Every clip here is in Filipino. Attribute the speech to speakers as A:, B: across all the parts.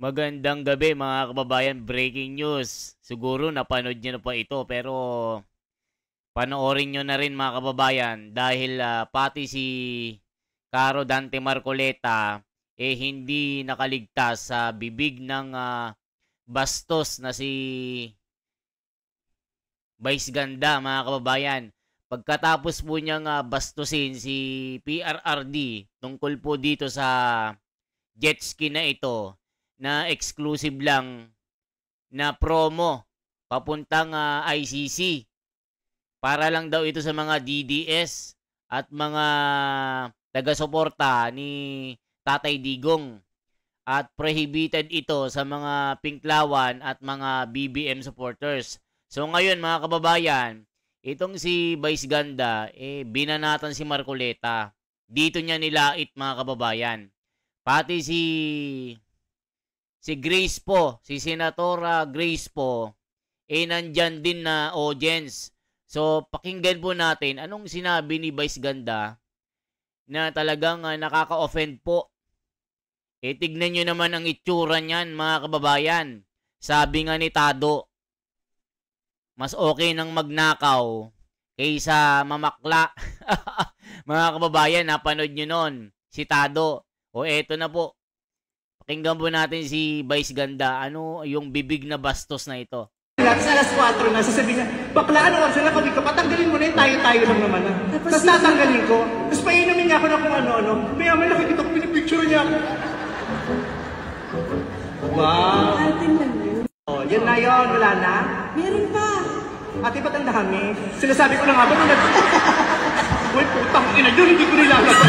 A: Magandang gabi mga kababayan, breaking news. Siguro napanood niyo na pa ito pero panoorin niyo na rin mga kababayan dahil pati si Caro Dante Marcoleta hindi nakaligtas sa bibig ng bastos na si Vice Ganda mga kababayan. Pagkatapos po niyang bastusin si PRRD tungkol po dito sa jet ski na ito na exclusive lang na promo papuntang ICC. Para lang daw ito sa mga DDS at mga taga-suporta ni Tatay Digong. At prohibited ito sa mga Pinklawan at mga BBM supporters. So ngayon mga kababayan, itong si Vice Ganda, binanatan si Marcoleta. Dito niya nilait mga kababayan. Pati si Grace po, si Senatora Grace po, nandyan din na audience. So, pakinggan po natin anong sinabi ni Vice Ganda na talagang nakaka-offend po. Tignan nyo naman ang itsura niyan, mga kababayan. Sabi nga ni Tado, mas okay nang magnakaw kaysa mamakla. Mga kababayan, napanood nyo nun, si Tado. O eto na po. Pakinggan po natin si Vice Ganda. Ano yung bibig na bastos na ito?
B: Alas 4 na, sasabihin niya, bakla, ano oras na kami ka, patanggalin mo na yun, tayo-tayo lang naman. Tapos tatanggalin ko, tapos painumin niya ako na kung ano-ano. May aman nakikita ko, pinipicture niya ako. Wow! Oh, yan na yun, wala na?
C: Meron pa.
B: Ate, ba't ang dami? Sinasabi ko na nga ba nung Uy, putang ina yun, hindi ko nilalabas.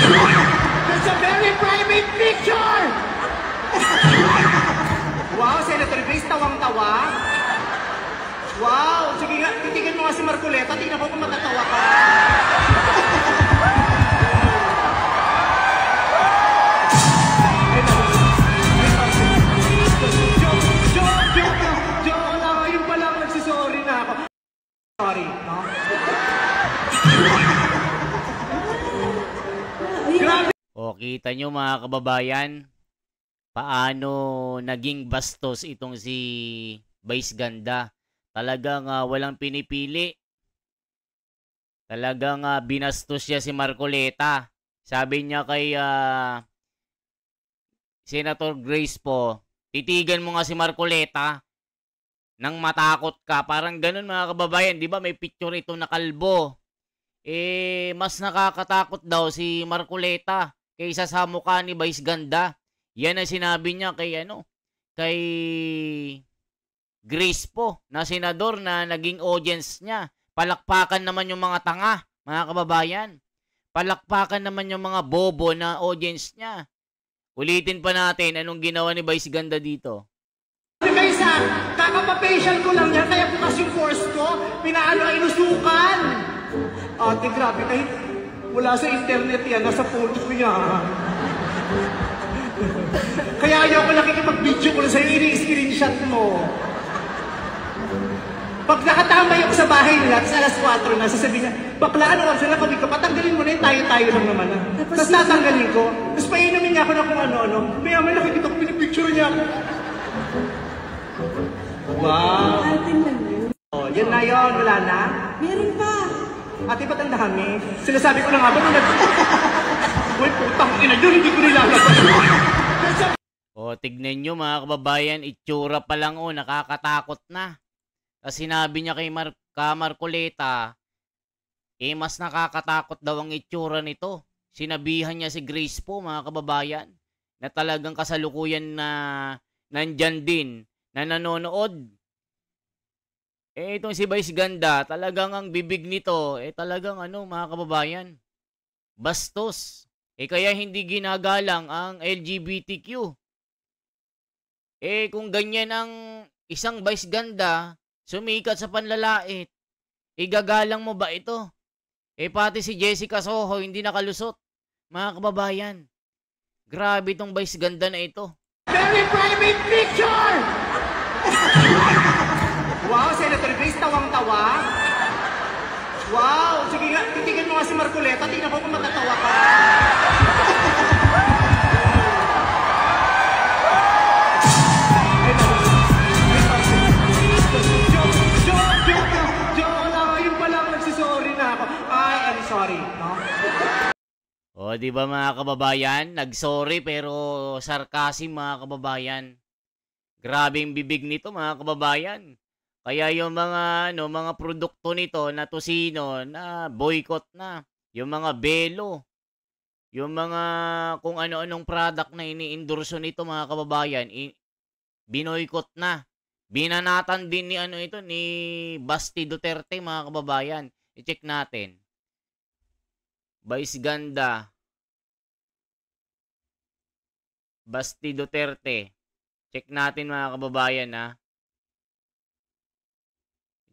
B: That's a very private picture! Wow, Senator Grace, tawang-tawa. Wow! Sige nga, titigan mo nga si Marcoleta. Tingnan ko kung matatawa ka. Joke lang. Ayun pa lang, nagsisorry na ako. Sorry, no? Grabe!
A: O, kita nyo mga kababayan, paano naging bastos itong si Vice Ganda. Talagang walang pinipili. Talagang binastos siya si Marcoleta. Sabi niya kay Senator Grace po, titigan mo nga si Marcoleta nang matakot ka. Parang ganun mga kababayan. Di ba may picture ito na kalbo? Mas nakakatakot daw si Marcoleta kaysa sa mukha ni Vice Ganda. Yan ang sinabi niya kay kay Grace po, na senador na naging audience niya. Palakpakan naman yung mga tanga, mga kababayan. Palakpakan naman yung mga bobo na audience niya. Ulitin pa natin anong ginawa ni Vice Ganda dito.
B: Kaysa, kakapapacial ko lang yan, kaya bukas yung force ko, pinaano inusukan. Ate, grabe, kahit wala sa internet yan, nasa phone ko yan. Kaya ayaw ko nakikipag-video ko lang sa'yo, ini-screenshot mo. Pag nakatambay ako sa bahay nila, alas 4 na, sasabihin niya, bakla, ano oras na kami ka, patanggalin mo na yun, tayo-tayo lang naman. Tapos tatanggalin ko, tapos painumin niya ako na kung ano-ano. May aman nakikita ko, pinipicture niya ako. Wow! Oh, yan na yun, wala na?
C: Meron pa.
B: Ate, ba't ang dami? Sinasabi ko na nga ba nung Uy, putang ina yun, hindi ko nilalabas.
A: O, tignan nyo mga kababayan, itsura pa lang nakakatakot na. Kasi sinabi niya kay Marcoleta, mas nakakatakot daw ang itsura nito. Sinabihan niya si Grace po mga kababayan, na talagang kasalukuyan na nandyan din, na nanonood. Itong si Vice Ganda, talagang ang bibig nito, talagang mga kababayan, bastos. Kaya hindi ginagalang ang LGBTQ. Kung ganyan ang isang Vice Ganda, sumikat sa panlalait, igagalang mo ba ito? Pati si Jessica Soho hindi nakalusot. Mga kababayan, grabe itong Vice Ganda na ito.
B: Very private picture! Wow, Senator Grace, tawang-tawa. Wow, sige nga, titigan mo nga si Marcoleta, tingnan ko kung matatawa ka.
A: O, di ba mga kababayan? Nag-sorry pero sarcasm mga kababayan. Grabing bibig nito mga kababayan. Kaya yung mga produkto nito na Tosino na boycott na. Yung mga Belo, yung mga kung ano-anong product na ini-endorso nito mga kababayan, binoycott na. Binanatan din ni Basti Duterte mga kababayan. I-check natin. Vice Ganda. Basti Duterte. Check natin mga kababayan ha.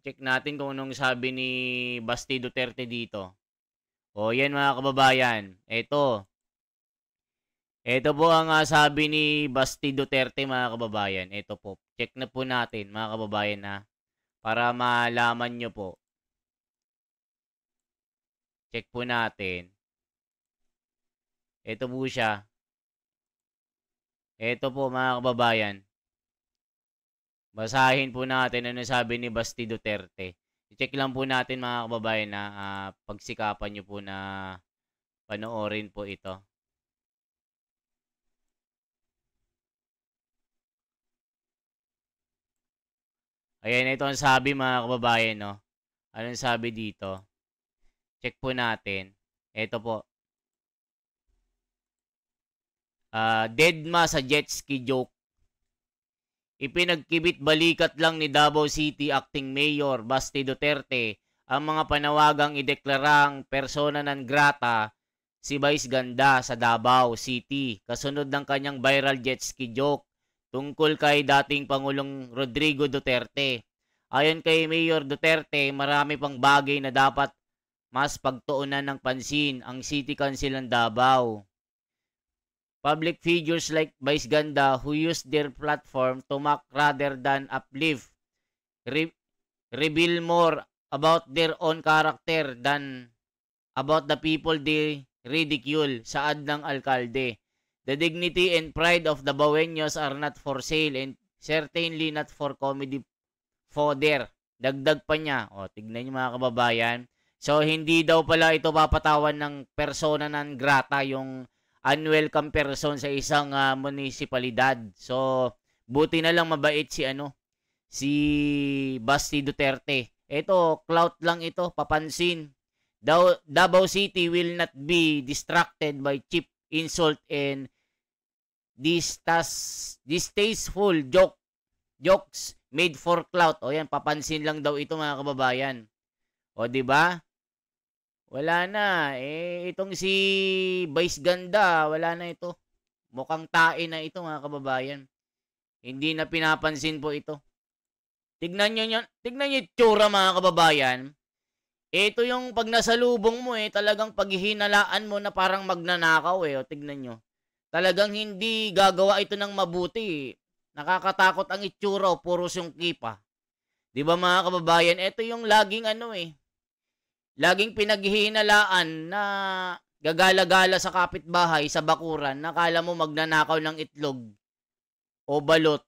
A: Check natin kung anong sabi ni Basti Duterte dito. O yan mga kababayan. Ito po ang sabi ni Basti Duterte mga kababayan. Ito po. Check na po natin mga kababayan ha. Para malaman nyo po. Check po natin. Ito po siya. Ito po mga kababayan. Basahin po natin ano sabi ni Basti Duterte. I-check lang po natin mga kababayan na pagsikapan nyo po na panoorin po ito. Ayan, ito ang sabi mga kababayan, no? Anong sabi dito? Check po natin. Ito po. Deadma sa jet ski joke. Ipinagkibit balikat lang ni Davao City Acting Mayor Basti Duterte ang mga panawagang ideklarang persona non grata si Vice Ganda sa Davao City kasunod ng kanyang viral jet ski joke tungkol kay dating Pangulong Rodrigo Duterte. Ayon kay Mayor Duterte, marami pang bagay na dapat mas pagtuunan ng pansin ang City Council ng Davao. Public figures like Vice Ganda who use their platform to mock rather than uplift, reveal more about their own character than about the people they ridicule, saad ng alkalde. The dignity and pride of the Baweños are not for sale and certainly not for comedy fodder. Dagdag pa niya. O, tignan niyo mga kababayan. So, hindi daw pala ito papatawan ng persona non grata yung unwelcome person sa isang munisipalidad. So, buti na lang mabait si Basti Duterte. Ito, clout lang ito, papansin. Davao City will not be distracted by cheap insult and distasteful jokes made for clout. O yan, papansin lang daw ito mga kababayan. O, di ba? Wala na. Itong si Vice Ganda, wala na ito. Mukhang tae na ito mga kababayan. Hindi na pinapansin po ito. Tignan nyo itsura mga kababayan. Ito yung pag nasalubong mo talagang paghihinalaan mo na parang magnanakaw O, tignan nyo. Talagang hindi gagawa ito ng mabuti. Nakakatakot ang itsura puros yung kipa. Di ba mga kababayan? Ito yung laging laging pinaghihinalaan na gagala-gala sa kapitbahay, sa bakuran, nakala mo magnanakaw ng itlog o balot.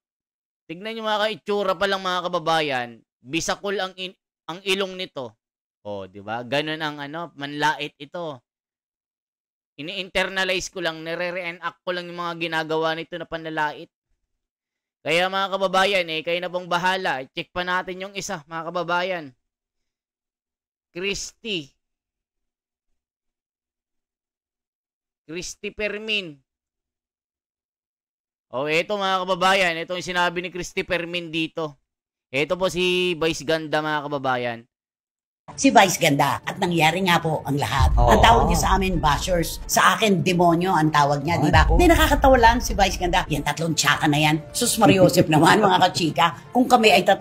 A: Tignan nyo mga itsura pa lang mga kababayan, bisakol ang ilong nito. O, di ba? Ganun ang manlait ito. Ini-internalize ko lang, nire-reenact ko lang yung mga ginagawa nito na panlalait. Kaya mga kababayan, kayo na pong bahala. Check pa natin yung isa, mga kababayan. Christy Permin. O, ito mga kababayan. Ito yung sinabi ni Christy Permin dito. Ito po si Vice Ganda mga kababayan.
C: Si Vice Ganda at nangyari nga po ang lahat. Ang tawag niya sa amin, bashers. Sa akin, demonyo ang tawag niya, di ba? Hindi, nakakatawa lang si Vice Ganda. Yan, 3 tsaka na yan. Sus Mariosep naman, mga kachika. Kung kami ay 3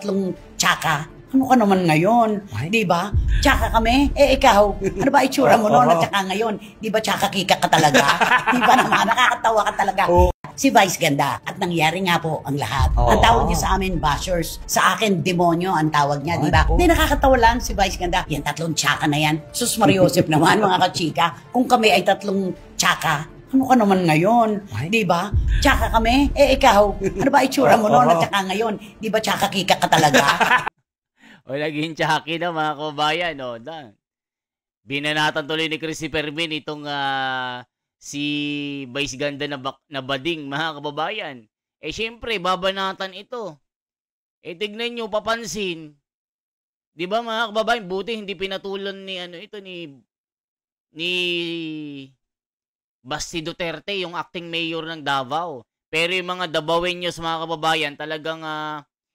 C: tsaka, ano ka naman ngayon? Di ba? Tsaka kami? Ikaw, ano ba itsura mo noon at tsaka ngayon? Di ba tsaka kika ka talaga? Di ba naman? Nakakatawa ka talaga. Si Vice Ganda at nangyari nga po ang lahat. Ang tawag niya sa amin, bashers. Sa akin, demonyo ang tawag niya, di ba? Hindi, nakakatawa lang si Vice Ganda. Yan, 3 tsaka na yan. Sus Mariosep naman, mga kachika. Kung kami ay 3 tsaka, ano ka naman ngayon? Di ba? Tsaka kami? Ikaw, ano ba itsura mo noon at tsaka ngayon? Di ba tsaka kika ka talaga?
A: O, naging tsaki na mga kababayan. Binanatan tuloy ni Christy Permin itong si Vice Ganda na bading, mga kababayan. Syempre, babanatan ito. Tignan nyo, papansin. Di ba mga kababayan, buti hindi pinatulan ni Basti Duterte, yung acting mayor ng Davao. Pero yung mga Davaoeños, mga kababayan, talagang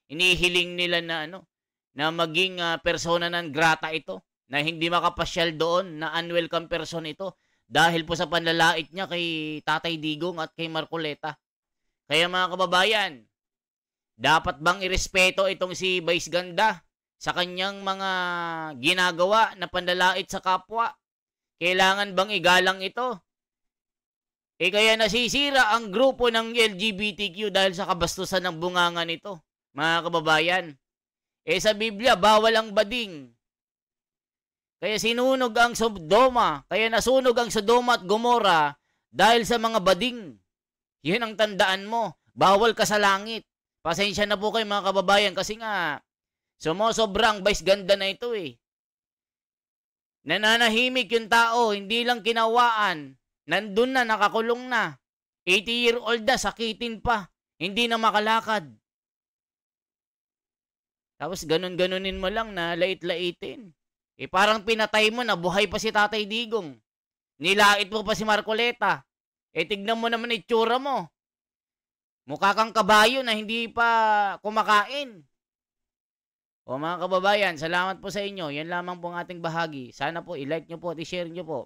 A: inihiling nila na maging persona non grata ito, na hindi makapasyal doon, na unwelcome person ito, dahil po sa panlalait niya kay Tatay Digong at kay Marcoleta. Kaya mga kababayan, dapat bang irespeto itong si Vice Ganda sa kanyang mga ginagawa na panlalait sa kapwa? Kailangan bang igalang ito? Kaya nasisira ang grupo ng LGBTQ dahil sa kabastusan ng bunganga nito, mga kababayan. Sa Biblia, bawal ang bading. Kaya sinunog ang Sodoma, kaya nasunog ang Sodoma at Gomora dahil sa mga bading. Yun ang tandaan mo. Bawal ka sa langit. Pasensya na po kayo mga kababayan kasi nga sumosobrang Vice Ganda na ito Nananahimik yung tao, hindi lang kinawaan. Nandun na, nakakulong na. 80-year-old na, sakitin pa. Hindi na makalakad. Tapos ganun-ganunin mo lang na lait-laitin. Parang pinatay mo na buhay pa si Tatay Digong. Nilait mo pa si Marcoleta. Tignan mo naman itsura mo. Mukha kang kabayo na hindi pa kumakain. Mga kababayan, salamat po sa inyo. Yan lamang po ang ating bahagi. Sana po i-like nyo po at i-share nyo po.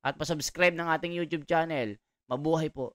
A: At pa-subscribe ng ating YouTube channel. Mabuhay po.